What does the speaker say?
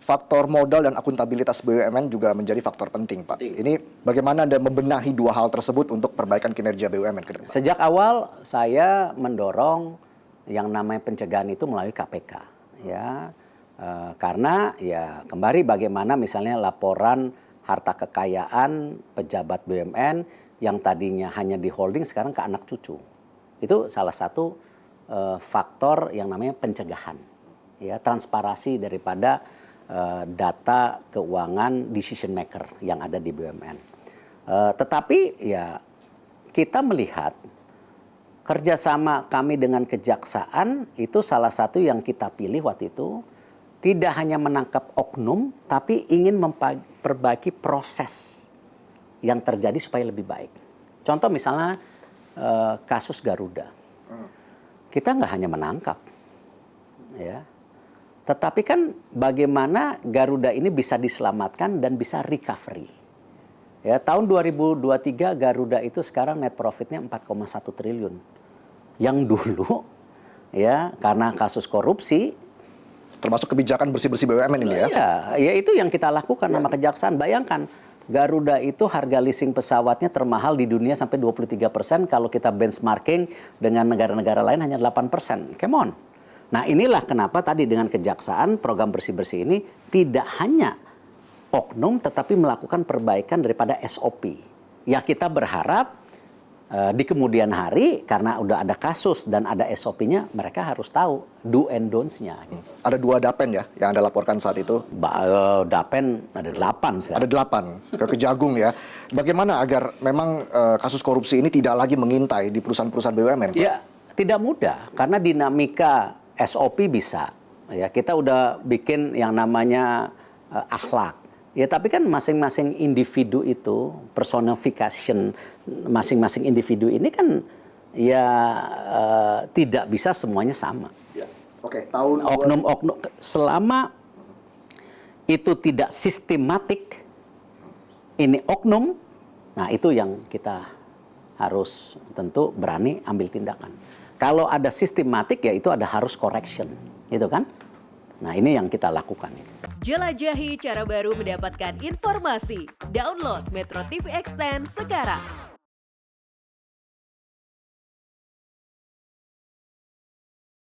Faktor modal dan akuntabilitas BUMN juga menjadi faktor penting, Pak. Ini bagaimana Anda membenahi dua hal tersebut untuk perbaikan kinerja BUMN ke depan? Sejak awal saya mendorong yang namanya pencegahan itu melalui KPK, ya, karena ya kembali bagaimana misalnya laporan harta kekayaan pejabat BUMN yang tadinya hanya di holding sekarang ke anak cucu, itu salah satu faktor yang namanya pencegahan, ya, transparansi daripada data keuangan decision maker yang ada di BUMN. Tetapi ya kita melihat kerjasama kami dengan kejaksaan itu salah satu yang kita pilih waktu itu tidak hanya menangkap oknum, tapi ingin memperbaiki proses yang terjadi supaya lebih baik. Contoh misalnya kasus Garuda, kita nggak hanya menangkap, ya. Tetapi kan bagaimana Garuda ini bisa diselamatkan dan bisa recovery. Ya, tahun 2023 Garuda itu sekarang net profitnya 4,1 triliun. Yang dulu ya karena kasus korupsi, termasuk kebijakan bersih-bersih BUMN ini ya. Ya itu yang kita lakukan sama kejaksaan. Bayangkan Garuda itu harga leasing pesawatnya termahal di dunia sampai 23%, kalau kita benchmarking dengan negara-negara lain hanya 8%. Come on. Nah inilah kenapa tadi dengan kejaksaan program bersih-bersih ini tidak hanya oknum tetapi melakukan perbaikan daripada SOP. Ya kita berharap di kemudian hari karena udah ada kasus dan ada SOP-nya, mereka harus tahu do and don'ts-nya. Ada 2 dapen ya yang Anda laporkan saat itu? Dapen ada 8 sekarang. Ada 8 ke Kejagung ya. Bagaimana agar memang kasus korupsi ini tidak lagi mengintai di perusahaan-perusahaan BUMN, Pak? Ya tidak mudah karena dinamika SOP bisa, ya kita udah bikin yang namanya akhlak, ya tapi kan masing-masing individu itu personification masing-masing individu ini kan ya tidak bisa semuanya sama. Ya. Oke, tahun oknum selama itu tidak sistematik, ini oknum, nah itu yang kita harus tentu berani ambil tindakan. Kalau ada sistematik ya itu ada harus correction, gitu kan? Nah ini yang kita lakukan. Jelajahi cara baru mendapatkan informasi. Download Metro TV Extend sekarang.